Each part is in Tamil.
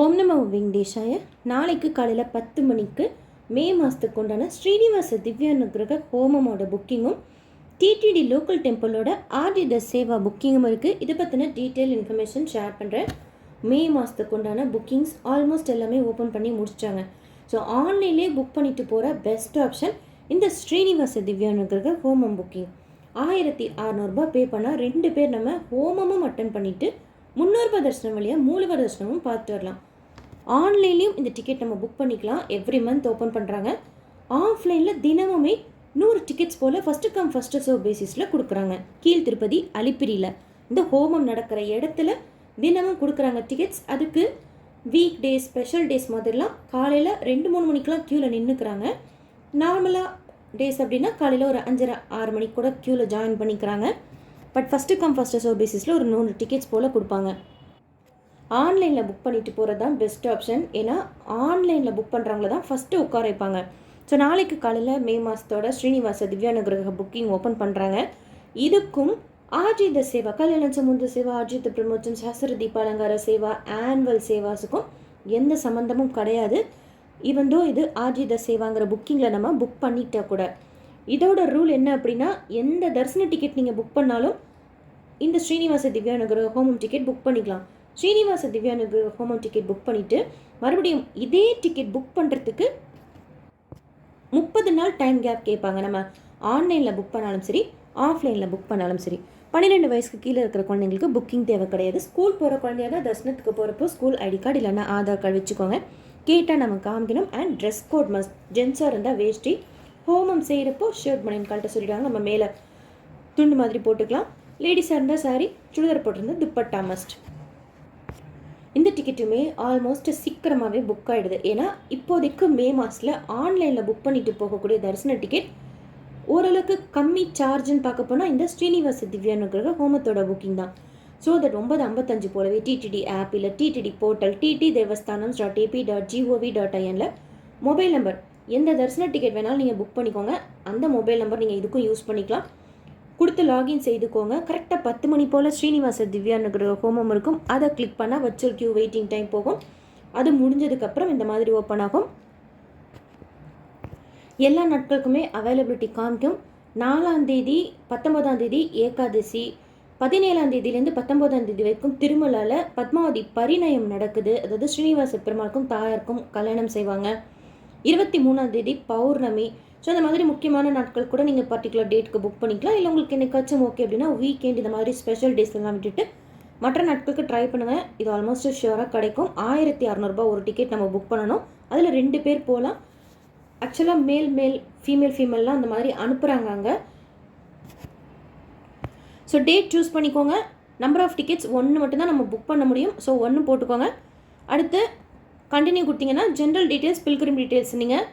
ஓம் நமோ வெங்கடேஷாய. நாளைக்கு காலையில் 10 மணிக்கு மே மாதத்துக்கு உண்டான ஸ்ரீனிவாச திவ்யானுகிரக ஹோமமோட புக்கிங்கும் டிடிடி லோக்கல் டெம்பிளோட ஆர்ஜித சேவா புக்கிங்கும் இருக்குது. இதை பற்றின டீட்டெயில் இன்ஃபர்மேஷன் ஷேர் பண்ணுறேன். மே மாதத்துக்கு உண்டான புக்கிங்ஸ் ஆல்மோஸ்ட் எல்லாமே ஓப்பன் பண்ணி முடிச்சிட்டாங்க. ஸோ ஆன்லைன்லேயே புக் பண்ணிட்டு போகிற பெஸ்ட் ஆப்ஷன் இந்த ஸ்ரீனிவாச திவ்யானுகிரக ஹோமம் புக்கிங். 1600 பே பண்ணால் 2 பேர் நம்ம ஹோமமும் அட்டன் பண்ணிவிட்டு 300 தரிசனம் வழியாக மூலவர் தரிசனமும் பார்த்துட்டு வரலாம். ஆன்லைன்லேயும் இந்த டிக்கெட் நம்ம புக் பண்ணிக்கலாம். எவ்ரி மந்த் ஓப்பன் பண்ணுறாங்க. ஆஃப்லைனில் தினமுமே 100 டிக்கெட்ஸ் போல் ஃபஸ்ட்டு கம் ஃபஸ்ட்டு சர்வ் பேசிஸில் கொடுக்குறாங்க. கீழ் திருப்பதி அலிப்பிரியில் இந்த ஹோமம் நடக்கிற இடத்துல தினமும் கொடுக்குறாங்க டிக்கெட்ஸ். அதுக்கு வீக் டேஸ் ஸ்பெஷல் டேஸ் மாதிரிலாம் காலையில் 2-3 மணிக்கெலாம் க்யூவில் நின்றுக்கிறாங்க. நார்மலாக டேஸ் அப்படின்னா காலையில் ஒரு 5:30-6 மணிக்கு கூட க்யூவில் ஜாயின் பண்ணிக்கிறாங்க. But first come first serve பேசிஸில் ஒரு 100 டிக்கெட்ஸ் போல் கொடுப்பாங்க. ஆன்லைனில் புக் பண்ணிட்டு போகிறது தான் பெஸ்ட் ஆப்ஷன். ஏன்னா ஆன்லைனில் புக் பண்ணுறவங்கள தான் ஃபஸ்ட்டு உட்கார வைப்பாங்க. ஸோ நாளைக்கு காலையில் மே மாதத்தோட ஸ்ரீனிவாச திவ்யானுகிரக புக்கிங் ஓப்பன் பண்ணுறாங்க. இதுக்கும் ஆர்ஜித சேவா, கல்யாண சமுந்த சேவா, ஆர்ஜித பிரமோச்சன், சஹஸ்ர தீபாலங்கார சேவா, ஆனுவல் சேவாஸுக்கும் எந்த சம்மந்தமும் கிடையாது. ஈவன் தோ இது ஆர்ஜித சேவாங்கிற புக்கிங்கில் நம்ம புக் பண்ணிட்டா கூட இதோட ரூல் என்ன அப்படின்னா, எந்த தரிசன டிக்கெட் நீங்கள் புக் பண்ணாலும் இந்த ஸ்ரீனிவாச திவ்யானுகிரக ஹோமம் டிக்கெட் புக் பண்ணிக்கலாம். ஸ்ரீனிவாச திவ்யானுகிரக ஹோமம் டிக்கெட் புக் பண்ணிவிட்டு மறுபடியும் இதே டிக்கெட் புக் பண்ணுறதுக்கு 30 நாள் டைம் கேப் கேட்பாங்க. நம்ம ஆன்லைனில் புக் பண்ணாலும் சரி, ஆஃப்லைனில் புக் பண்ணாலும் சரி. 12 வயசுக்கு கீழே இருக்கிற குழந்தைங்களுக்கு புக்கிங் தேவை கிடையாது. ஸ்கூல் போகிற குழந்தையாக தான் தரிசனத்துக்கு போகிறப்போ ஸ்கூல் ஐடி கார்டு இல்லைன்னா ஆதார் கார்டு வச்சுக்கோங்க. கேட்டால் நம்ம காமிக்கணும். And dress code must. ஜென்ஸாக இருந்தால் வேஷ்டி, ஹோமம் செய்கிறப்போ ஷர்ட் மணின்னு கழட்ட சொல்லிடுவாங்க. நம்ம மேலே துண்டு மாதிரி போட்டுக்கலாம். லேடிஸாக இருந்தால் சாரி, சுடிதார் போட்டிருந்தா துப்பட்டா மஸ்ட். இந்த டிக்கெட்டுமே ஆல்மோஸ்ட் சீக்கிரமாகவே புக் ஆகிடுது. ஏன்னா இப்போதைக்கு மே மாதத்தில் ஆன்லைனில் புக் பண்ணிட்டு போகக்கூடிய தரிசன டிக்கெட் ஓரளவுக்கு கம்மி சார்ஜுன்னு பார்க்க போனால் இந்த ஸ்ரீனிவாச திவ்யானுகிரக ஹோமத்தோட புக்கிங் தான். ஸோ தட் 9:55 போலவே டிடிடி ஆப் இல்லை டிடிடி போர்ட்டல் ttdevastanams.ap.gov.inல மொபைல் நம்பர் எந்த தரிசன டிக்கெட் வேணாலும் நீங்கள் புக் பண்ணிக்கோங்க. அந்த மொபைல் நம்பர் நீங்கள் இதுக்கும் யூஸ் பண்ணிக்கலாம். கொடுத்து லாகின் செய்துக்கோங்க. கரெக்டாக 10 மணி போல் ஸ்ரீனிவாச திவ்யானுகிரக ஹோமம் இருக்கும். அதை கிளிக் பண்ணால் வர்ச்சுவல் கியூ வெயிட்டிங் டைம் போகும். அது முடிஞ்சதுக்கப்புறம் இந்த மாதிரி ஓப்பன் ஆகும். எல்லா நாட்களுக்குமே அவைலபிலிட்டி காமிக்கும். 4ஆம் தேதி 19ஆம் தேதி ஏகாதசி, 17ஆம் தேதியிலேருந்து 19ஆம் தேதி வரைக்கும் திருமலாவில் பத்மாவதி பரிணயம் நடக்குது. அதாவது ஸ்ரீனிவாச பெருமாளுக்கும் தாயாருக்கும் கல்யாணம் செய்வாங்க. 23ஆம் தேதி பௌர்ணமி. ஸோ இந்த மாதிரி முக்கியமான நாட்கள் கூட நீங்கள் பர்டிகுலர் டேட்டுக்கு புக் பண்ணிக்கலாம். இல்லை உங்களுக்கு என்னைக்காச்சும் ஓகே அப்படின்னா வீக்கெண்ட் இந்த மாதிரி ஸ்பெஷல் டேஸ்லாம் விட்டுட்டு மற்ற நாட்களுக்கு ட்ரை பண்ணுங்கள். இது ஆல்மோஸ்ட் ஷியோராக கிடைக்கும். 1600 ஒரு டிக்கெட் நம்ம புக் பண்ணணும். அதில் 2 பேர் போகலாம். ஆக்சுவலாக மேல் ஃபீமேல்லாம் அந்த மாதிரி அனுப்புகிறாங்க அங்கே. ஸோ டேட் சூஸ் பண்ணிக்கோங்க. நம்பர் ஆஃப் டிக்கெட்ஸ் 1 மட்டும்தான் நம்ம புக் பண்ண முடியும். ஸோ 1 போட்டுக்கோங்க. அடுத்து கண்டினியூ கொடுத்தீங்கன்னா ஜென்ரல் டீட்டெயில்ஸ், பில்கிரிம் டீட்டெயில்ஸ் நீங்கள்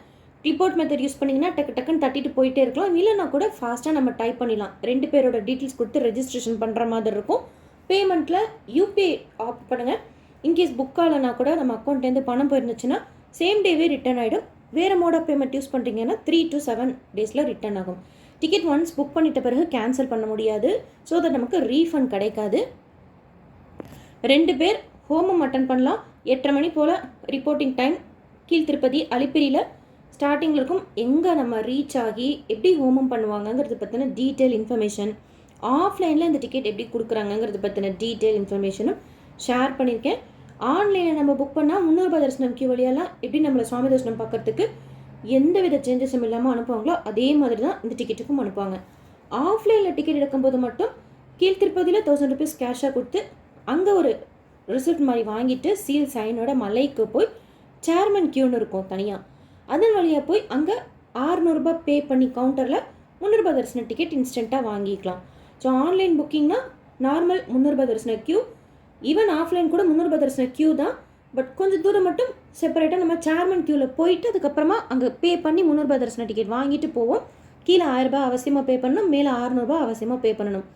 ரிப்போர்ட் மெத்தட் யூஸ் பண்ணிங்கன்னா டக்குன்னு தட்டிட்டு போயிட்டே இருக்கலாம். இல்லைனா கூட ஃபாஸ்ட்டாக நம்ம டைப் பண்ணிடலாம். 2 பேரோட டீட்டெயில்ஸ் கொடுத்து ரெஜிஸ்ட்ரேஷன் பண்ணுற மாதிரி இருக்கும். பேமெண்ட்டில் யூபிஐ ஆப்ட் பண்ணுங்கள். இன்கேஸ் புக் ஆகலைனா கூட நம்ம அக்கௌண்ட்லேருந்து பணம் போயிருந்துச்சுன்னா சேம் டேவே ரிட்டர்ன் ஆகிடும். வேறு மோட் ஆஃப் பேமெண்ட் யூஸ் பண்ணுறீங்கன்னா 3 to 7 டேஸில் ரிட்டர்ன் ஆகும். டிக்கெட் ஒன்ஸ் புக் பண்ணிட்ட பிறகு கேன்சல் பண்ண முடியாது. ஸோ தட் நமக்கு ரீஃபண்ட் கிடைக்காது. 2 பேர் ஹோமம் அட்டன் பண்ணலாம். 8:30 மணி போல் ரிப்போர்ட்டிங் டைம். கீழ் திருப்பதி அலிப்பிரியில் ஸ்டார்டிங்கில் இருக்கும். எங்கே நம்ம ரீச் ஆகி எப்படி ஹோமம் பண்ணுவாங்கங்கிறது பற்றின டீட்டெயில் இன்ஃபர்மேஷன், ஆஃப்லைனில் இந்த டிக்கெட் எப்படி கொடுக்குறாங்கங்கிறது பற்றின டீட்டெயில் இன்ஃபர்மேஷனும் ஷேர் பண்ணியிருக்கேன். ஆன்லைனில் நம்ம புக் பண்ணால் 300 தரிசனம் கியூ வழியெல்லாம் எப்படி நம்மளை சுவாமி தரிசனம் பார்க்கறதுக்கு எந்த வித சேஞ்சஸும் இல்லாமல் அனுப்புவாங்களோ அதே மாதிரி தான் இந்த டிக்கெட்டுக்கும் அனுப்புவாங்க. ஆஃப்லைனில் டிக்கெட் எடுக்கும்போது மட்டும் கீழ் திருப்பதியில் 1000 rupees கேஷாக கொடுத்து அங்கே ஒரு ரிசிப்ட் மாதிரி வாங்கிட்டு சீல் சைனோட மலைக்கு போய் சேர்மன் கியூன்னு இருக்கும் தனியாக, அதன் வழியாக போய் அங்கே 600 பே பண்ணி கவுண்டரில் 300 தரிசன டிக்கெட் இன்ஸ்டண்ட்டாக வாங்கிக்கலாம். ஸோ ஆன்லைன் புக்கிங்னா நார்மல் 300 தரிசன கியூ, ஈவன் ஆஃப்லைன் கூட 300 தரிசன கியூ தான். பட் கொஞ்சம் தூரம் மட்டும் செப்பரேட்டாக நம்ம சேர்மன் கியூவில் போயிட்டு அதுக்கப்புறமா அங்கே பே பண்ணி 300 தரிசன டிக்கெட் வாங்கிட்டு போவோம். கீழே 1000 அவசியமாக பே பண்ணணும், மேலே 600 அவசியமாக பே பண்ணணும்.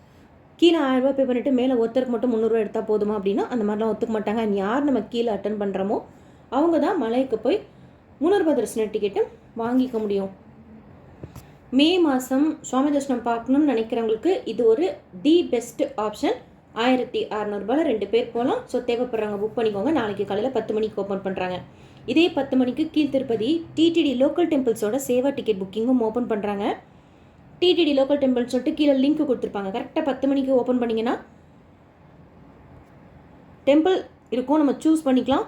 கீழே 1000 பே பண்ணிவிட்டு மேலே ஒருத்தருக்கு மட்டும் 300 எடுத்தால் போதுமா அப்படின்னா அந்த மாதிரிலாம் ஒத்துக்க மாட்டாங்க. அண்ட் யார் நம்ம கீழே அட்டன் பண்ணுறோமோ அவங்க தான் மலைக்கு போய் 300 தரிசன டிக்கெட்டும் வாங்கிக்க முடியும். மே மாதம் சுவாமி தரிசனம் பார்க்கணும்னு நினைக்கிறவங்களுக்கு இது ஒரு தி பெஸ்ட் ஆப்ஷன். 1600 2 பேர் போகலாம். ஸோ தேவைப்படுறவங்க புக் பண்ணிக்கோங்க. நாளைக்கு காலையில் 10 மணிக்கு ஓப்பன் பண்ணுறாங்க. இதே 10 மணிக்கு கீழ்த்திருப்பதி டிடிடி லோக்கல் டெம்பிள்ஸோட சேவா டிக்கெட் புக்கிங்கும் ஓப்பன் பண்ணுறாங்க. டிடிடி லோக்கல் டெம்பிள்ஸ் சொல்லிட்டு கீழே லிங்க் கொடுத்துருப்பாங்க. கரெக்டாக 10 மணிக்கு ஓப்பன் பண்ணிங்கன்னா டெம்பிள் இருக்கும், நம்ம சூஸ் பண்ணிக்கலாம்.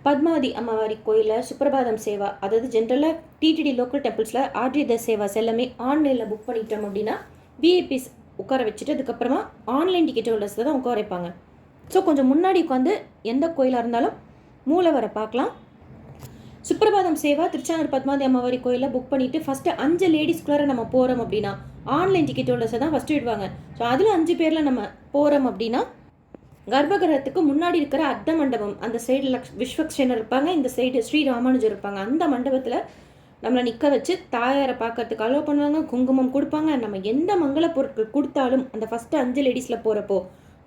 பத்மாவதி அம்மாவாரி கோயிலில் சுப்பிரபாதம் சேவா, அதாவது ஜென்ரலாக டிடிடி லோக்கல் டெம்பிள்ஸில் ஆர்ஜித சேவாஸ் எல்லாமே ஆன்லைனில் புக் பண்ணிட்டோம் அப்படின்னா விஐபிஸ் உட்கார வச்சுட்டு அதுக்கப்புறமா ஆன்லைன் டிக்கெட் ஹோல்டர்ஸ் தான் உட்கார வைப்பாங்க. ஸோ கொஞ்சம் முன்னாடி உட்காந்து எந்த கோயிலாக இருந்தாலும் மூலவரை பார்க்கலாம். சுப்பிரபாதம் சேவா திருச்சானூர் பத்மாவதி அம்மாவாரி கோயிலில் புக் பண்ணிவிட்டு ஃபஸ்ட்டு 5 லேடிஸ்குள்ளார நம்ம போகிறோம் அப்படின்னா ஆன்லைன் டிக்கெட் ஹோல்டர்ஸை தான் ஃபஸ்ட்டு விடுவாங்க. ஸோ அதில் 5 பேரில் நம்ம போகிறோம் அப்படின்னா கர்ப்பகிரகத்துக்கு முன்னாடி இருக்கிற அர்த்த மண்டபம், அந்த சைடு விஸ்வக்ஷேனர் இருப்பாங்க, இந்த சைடு ஸ்ரீ ராமானுஜர் இருப்பாங்க. அந்த மண்டபத்தில் நம்மளை நிற்க வச்சு தாயாரை பார்க்கறதுக்கு அலோவ் பண்ணுவாங்க. குங்குமம் கொடுப்பாங்க. நம்ம எந்த மங்கள பொருட்கள் கொடுத்தாலும் அந்த ஃபஸ்ட்டு 5 லேடிஸில் போகிறப்போ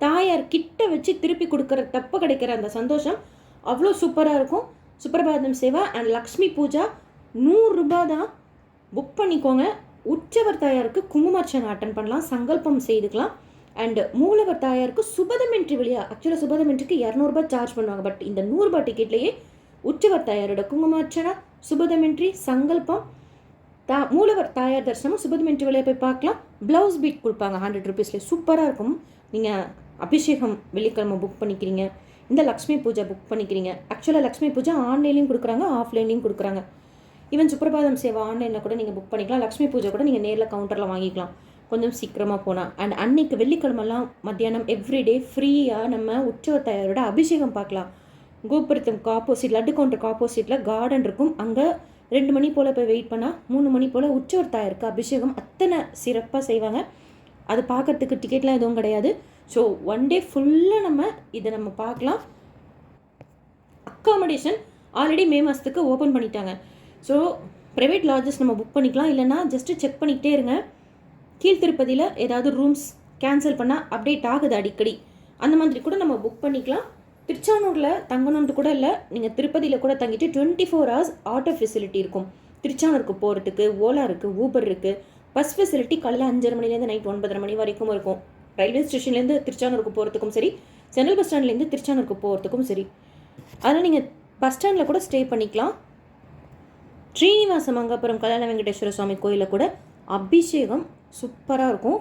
தாயார் கிட்ட வச்சு திருப்பி கொடுக்குற தப்பு கிடைக்கிற அந்த சந்தோஷம் அவ்வளோ சூப்பராக இருக்கும். சுப்பிரபாதம் சேவா அண்ட் லக்ஷ்மி பூஜா 100 ரூபாய் தான். புக் பண்ணிக்கோங்க. உற்சவர் தாயாருக்கு குங்குமார்ச்சனை அட்டன் பண்ணலாம், சங்கல்பம் செய்துக்கலாம். அண்ட் மூலவர் தாயாருக்கு சுபதமென்ட்ரி வழியா, ஆக்சுவலாக சுபதமென்ட்ரிக்கு 200 ரூபாய் சார்ஜ் பண்ணுவாங்க. பட் இந்த 100 ரூபாய் டிக்கெட்லேயே உற்சவர் தாயாரோட குங்குமார்ச்சனை, சுபதமென்ட்ரி, சங்கல்பம், மூலவர் தாயார் தரிசனமும் சுபதமென்ட்ரி வழியாக போய் பார்க்கலாம். ப்ளவுஸ் பீட் கொடுப்பாங்க 100 ருபீஸ்லேயே, சூப்பராக இருக்கும். நீங்கள் அபிஷேகம் வெள்ளிக்கிழமை புக் பண்ணிக்கிறீங்க, இந்த லக்ஷ்மி பூஜை புக் பண்ணிக்கிறீங்க. ஆக்சுவலாக லக்ஷ்மி பூஜை ஆன்லைன்லேயும் கொடுக்குறாங்க, ஆஃப்லைன்லேயும் கொடுக்குறாங்க. ஈவன் சுப்பிரபாதம் சேவை ஆன்லைனில் கூட நீங்கள் புக் பண்ணிக்கலாம். லக்ஷ்மி பூஜை கூட நீங்கள் நேரில் கவுண்டரில் வாங்கிக்கலாம் கொஞ்சம் சீக்கிரமாக போனால். அண்ட் அன்னைக்கு வெள்ளிக்கிழமெல்லாம் மத்தியானம் எவ்ரிடே ஃப்ரீயாக நம்ம உற்சவர் தாயாரோட அபிஷேகம் பார்க்கலாம். கோபுரத்துக்கு ஆப்போசிட், லட்டு கவுண்டருக்கு ஆப்போசிட்டில் கார்டன் இருக்கும். அங்கே 2 மணி போல் போய் வெயிட் பண்ணால் 3 மணி போல் உற்சவர் தாயாருக்கு அபிஷேகம் அத்தனை சிறப்பாக செய்வாங்க. அது பார்க்கறதுக்கு டிக்கெட்லாம் எதுவும் கிடையாது. ஸோ 1 டே ஃபுல்லாக இதை நம்ம பார்க்கலாம். அக்காமடேஷன் ஆல்ரெடி மே மாதத்துக்கு ஓப்பன் பண்ணிட்டாங்க. ஸோ ப்ரைவேட் லாட்ஜஸ் நம்ம புக் பண்ணிக்கலாம். இல்லைனா ஜஸ்ட்டு செக் பண்ணிக்கிட்டே இருங்க. கீழ்த்திருப்பதியில் ஏதாவது ரூம்ஸ் கேன்சல் பண்ணால் அப்டேட் ஆகுது அடிக்கடி, அந்த மாதிரி கூட நம்ம புக் பண்ணிக்கலாம். திருச்சானூரில் தங்கணுன்ட்டு கூட இல்லை, நீங்கள் திருப்பதியில் கூட தங்கிட்டு 24 hours ஆட்டோ ஃபெசிலிட்டி இருக்கும். திருச்சானூருக்கு போகிறதுக்கு ஓலா இருக்குது, ஊபர் இருக்குது. பஸ் ஃபெசிலிட்டி காலையில் 5:30 மணிலேருந்து நைட் 9:30 மணி வரைக்கும் இருக்கும். ரயில்வே ஸ்டேஷன்லேருந்து திருச்சானூருக்கு போகிறதுக்கும் சரி, சென்ட்ரல் பஸ் ஸ்டாண்ட்லேருந்து திருச்சானூருக்கு போகிறதுக்கும் சரி. அதனால் நீங்கள் பஸ் ஸ்டாண்டில் கூட ஸ்டே பண்ணிக்கலாம். ஸ்ரீனிவாச மங்காபுரம் கல்யாண வெங்கடேஸ்வர சுவாமி கோயிலில் கூட அபிஷேகம் சூப்பராக இருக்கும்.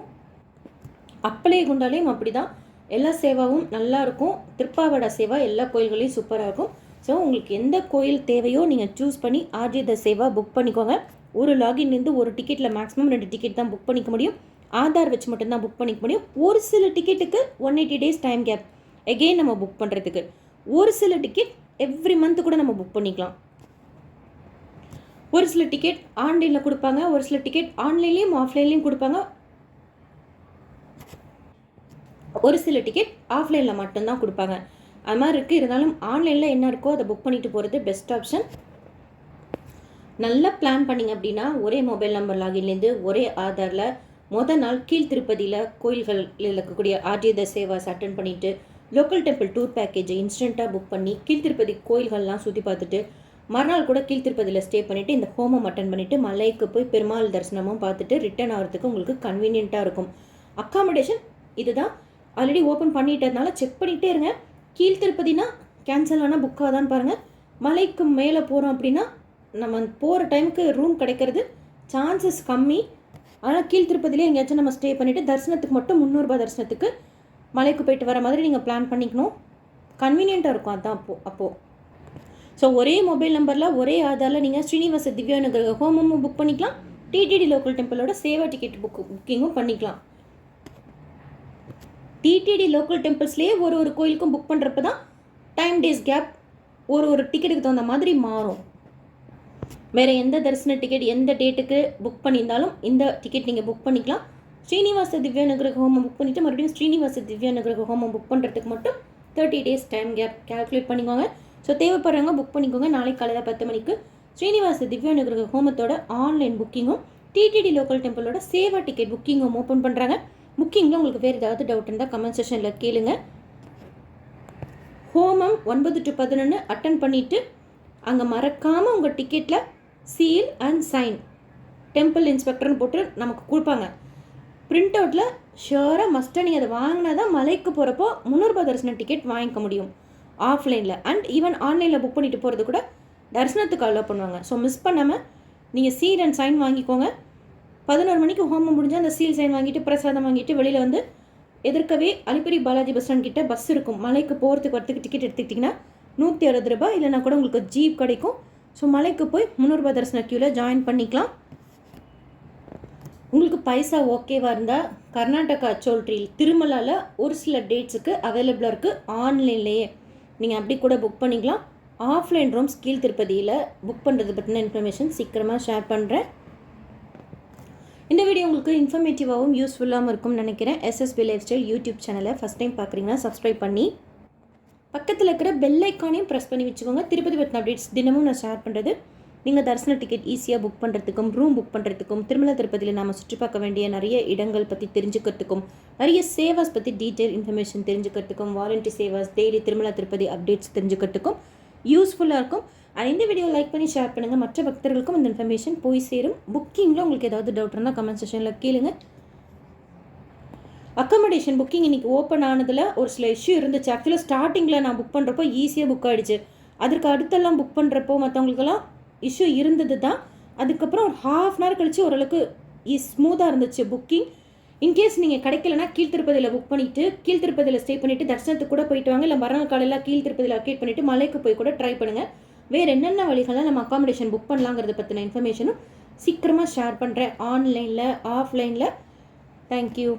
அப்பளைய குண்டாலையும் அப்படி தான், எல்லா சேவாவும் நல்லா இருக்கும். திருப்பாவட சேவா எல்லா கோயில்களையும் சூப்பராக இருக்கும். ஸோ உங்களுக்கு எந்த கோயில் தேவையோ நீங்கள் சூஸ் பண்ணி ஆர்ஜித சேவா புக் பண்ணிக்கோங்க. ஒரு லாகின்லேருந்து ஒரு டிக்கெட்டில் மேக்ஸிமம் 2 டிக்கெட் தான் புக் பண்ணிக்க முடியும். ஆதார் வச்சு மட்டும்தான் புக் பண்ணிக்க முடியும். ஒரு சில டிக்கெட்டுக்கு 180 days டைம் கேப் எகெயின் நம்ம புக் பண்ணுறதுக்கு. ஒரு சில டிக்கெட் எவ்ரி மந்த் கூட நம்ம புக் பண்ணிக்கலாம். ஒரு சில டிக்கெட் ஆன்லைனில் கொடுப்பாங்க, ஒரு சில டிக்கெட் ஆன்லைன்லேயும் ஆஃப்லைன்லேயும் கொடுப்பாங்க, ஒரு சில டிக்கெட் ஆஃப்லைனில் மட்டும்தான் கொடுப்பாங்க. அது மாதிரி இருக்குது. இருந்தாலும் ஆன்லைனில் என்ன இருக்கோ அதை புக் பண்ணிட்டு போகிறது பெஸ்ட் ஆப்ஷன். நல்லா பிளான் பண்ணிங்க அப்படின்னா ஒரே மொபைல் நம்பர் லாகின்லேருந்து ஒரே ஆதாரில் நாள் கீழ்த்திருப்பதியில் கோயில்களில் இருக்கக்கூடிய ஆர்ஜித சேவாஸ் அட்டன் பண்ணிவிட்டு லோக்கல் டெம்பிள் டூர் பேக்கேஜை இன்ஸ்டண்ட்டாக புக் பண்ணி கீழ்த்திருப்பதி கோயில்கள்லாம் சுற்றி பார்த்துட்டு மறுநாள் கூட கீழ்த்திருப்பதியில் ஸ்டே பண்ணிவிட்டு இந்த ஹோமம் அட்டன் பண்ணிவிட்டு மலைக்கு போய் பெருமாள் தரிசனமும் பார்த்துட்டு ரிட்டர்ன் ஆகிறதுக்கு உங்களுக்கு கன்வீனியண்ட்டாக இருக்கும். அக்காமடேஷன் இதுதான் ஆல்ரெடி ஓப்பன் பண்ணிட்டதுனால செக் பண்ணிகிட்டே இருங்க. கீழ்த்திருப்பதினா கேன்சல் ஆனால் புக் ஆகுதான்னு பாருங்கள். மலைக்கு மேலே போகிறோம் அப்படின்னா நம்ம போகிற டைமுக்கு ரூம் கிடைக்கிறது சான்சஸ் கம்மி. ஆனால் கீழ்த்திருப்பதிலே எங்கேயாச்சும் நம்ம ஸ்டே பண்ணிவிட்டு தரிசனத்துக்கு மட்டும் 300 ரூபாய் தரிசனத்துக்கு மலைக்கு போயிட்டு வர மாதிரி நீங்கள் பிளான் பண்ணிக்கணும். கன்வீனியண்ட்டாக இருக்கும் அதுதான் அப்போது. ஸோ ஒரே மொபைல் நம்பரில் ஒரே ஆதாரில் நீங்கள் ஸ்ரீனிவாச திவ்யானுகிரக ஹோமமும் புக் பண்ணிக்கலாம், டிடிடி லோக்கல் டெம்பிளோட சேவா டிக்கெட் புக்கிங்கும் பண்ணிக்கலாம். டிடிடி லோக்கல் டெம்பிள்ஸ்லேயே ஒரு கோயிலுக்கும் புக் பண்ணுறப்ப தான் டைம் டேஸ் கேப் ஒரு டிக்கெட்டுக்கு தகுந்த மாதிரி மாறும். வேறு எந்த தரிசன டிக்கெட் எந்த டேட்டுக்கு புக் பண்ணியிருந்தாலும் இந்த டிக்கெட் நீங்கள் புக் பண்ணிக்கலாம். ஸ்ரீனிவாச திவ்யானுகிரக ஹோமம் புக் பண்ணிவிட்டு மறுபடியும் ஸ்ரீனிவாச திவ்யானுகிரக ஹோமம் புக் பண்ணுறதுக்கு மட்டும் 30 days டைம் கேப் கால்குலேட் பண்ணிக்கோங்க. ஸோ தேவைப்படுறவங்க புக் பண்ணிக்கோங்க. நாளைக்கு காலையில் 10 மணிக்கு ஸ்ரீனிவாச திவ்யானுகிரக ஹோமத்தோட ஆன்லைன் புக்கிங்கும் டிடிடி லோக்கல் டெம்பிளோட சேவா டிக்கெட் புக்கிங்கும் ஓப்பன் பண்ணுறாங்க. புக்கிங்கில் உங்களுக்கு வேறு ஏதாவது டவுட் இருந்தால் கமெண்ட் செக்ஷனில் கேளுங்க. ஹோமம் 9 to 11 அட்டன் பண்ணிவிட்டு அங்கே மறக்காமல் உங்கள் டிக்கெட்டில் சீல் அண்ட் சைன் டெம்பிள் இன்ஸ்பெக்டர்னு போட்டு நமக்கு கொடுப்பாங்க. பிரிண்ட் அவுட்டில் ஷியோராக மஸ்ட்டாக நீங்கள் அதை வாங்கினா தான் மலைக்கு போகிறப்போ முன்னூறுபா தரிசன டிக்கெட் வாங்கிக்க முடியும் ஆஃப்லைனில். அண்ட் ஈவன் ஆன்லைனில் புக் பண்ணிட்டு போகிறது கூட தரிசனத்துக்கு அலோவ் பண்ணுவாங்க. ஸோ மிஸ் பண்ணாமல் நீங்கள் சீல் அண்ட் சைன் வாங்கிக்கோங்க. 11 மணிக்கு ஹோமம் முடிஞ்சால் அந்த சீல் சைன் வாங்கிட்டு பிரசாதம் வாங்கிட்டு வெளியில் வந்து எதிர்க்கவே அலிப்பிரி பாலாஜி பஸ் ஸ்டாண்ட் கிட்ட பஸ் இருக்கும். மலைக்கு போகிறதுக்கு வரத்துக்கு டிக்கெட் எடுத்துக்கிட்டிங்கன்னா 160 ரூபாய், இல்லைனா கூட உங்களுக்கு ஜீப் கிடைக்கும். ஸோ மலைக்கு போய் 300 ரூபாய் தரிசன க்யூவில் ஜாயின் பண்ணிக்கலாம். உங்களுக்கு பைசா ஓகேவாக இருந்தால் கர்நாடகா சோல்ட்ரியில் திருமலாவில் ஒரு சில டேட்ஸுக்கு அவைலபிளாக இருக்குது. ஆன்லைன்லேயே நீங்கள் அப்படி கூட புக் பண்ணிக்கலாம். ஆஃப்லைன் ரூம்ஸ் கீழ் திருப்பதியில் புக் பண்ணுறது பற்றின இன்ஃபர்மேஷன் சீக்கிரமாக ஷேர் பண்ணுறேன். இந்த வீடியோ உங்களுக்கு இன்ஃபர்மேட்டிவாகவும் யூஸ்ஃபுல்லாகவும் இருக்கும்னு நினைக்கிறேன். எஸ்எஸ்பி லைஃப் ஸ்டைல் யூடியூப் சேனலை ஃபஸ்ட் டைம் பார்க்குறீங்கன்னா சப்ஸ்கிரைப் பண்ணி பக்கத்தில் இருக்கிற பெல் ஐக்கானையும் ப்ரெஸ் பண்ணி வச்சுக்கோங்க. திருப்பதி பற்றின அப்டேட்ஸ் தினமும் நான் ஷேர் பண்ணுறது நீங்கள் தரிசன டிக்கெட் ஈஸியாக புக் பண்ணுறதுக்கும், ரூம் புக் பண்ணுறதுக்கும், திருமலை திருப்பதியில் நாம் சுற்றி பார்க்க வேண்டிய நிறைய இடங்கள் பற்றி தெரிஞ்சுக்கிறதுக்கும், நிறைய சேவாஸ் பற்றி டீட்டெயில் இன்ஃபர்மேஷன் தெரிஞ்சுக்கிறதுக்கும், வாரண்டி சேவாஸ், டெய்லி திருமலை திருப்பதி அப்டேட்ஸ் தெரிஞ்சுக்கிறதுக்கும் யூஸ்ஃபுல்லாக இருக்கும். இந்த வீடியோ லைக் பண்ணி ஷேர் பண்ணுங்கள். மற்ற பக்தர்களுக்கும் இந்த இன்ஃபர்மேஷன் போய் சேரும். புக்கிங்கில் உங்களுக்கு ஏதாவது டவுட் இருந்தால் கமெண்ட் செக்ஷனில் கேளுங்க. அக்கமடேஷன் புக்கிங் இன்றைக்கி ஓப்பன் ஆனதில் ஒரு சில இஷ்யூ இருந்துச்சு. ஆக்சுவலாக ஸ்டார்டிங்கில் நான் புக் பண்ணுறப்போ ஈஸியாக புக் ஆகிடுச்சு. அதற்கு அடுத்தெல்லாம் புக் பண்ணுறப்போ மற்றவங்களுக்கெல்லாம் இஷ்யூ இருந்தது தான். அதுக்கப்புறம் ஒரு ½ அன் ஹவர் கழித்து ஓரளவுக்கு ஸ்மூத்தாக இருந்துச்சு புக்கிங். இன்கேஸ் நீங்கள் கிடைக்கலனா கீழ்த்திருப்பதியில் புக் பண்ணிவிட்டு கீழ்த்திருப்பதியில் ஸ்டே பண்ணிவிட்டு தரிசனத்துக்கு கூட போயிட்டு வாங்க. இல்லை மறுநாள் காலையில் கீழ்த்திருப்பதியில் அப்டேட் பண்ணிவிட்டு மலைக்கு போய் கூட ட்ரை பண்ணுங்கள். வேறு என்னென்ன வழிகளாக நம்ம அக்காமடேஷன் புக் பண்ணலாங்கிறத பற்றின இன்ஃபர்மேஷனும் சீக்கிரமாக ஷேர் பண்ணுறேன், ஆன்லைனில் ஆஃப்லைனில். தேங்க்யூ.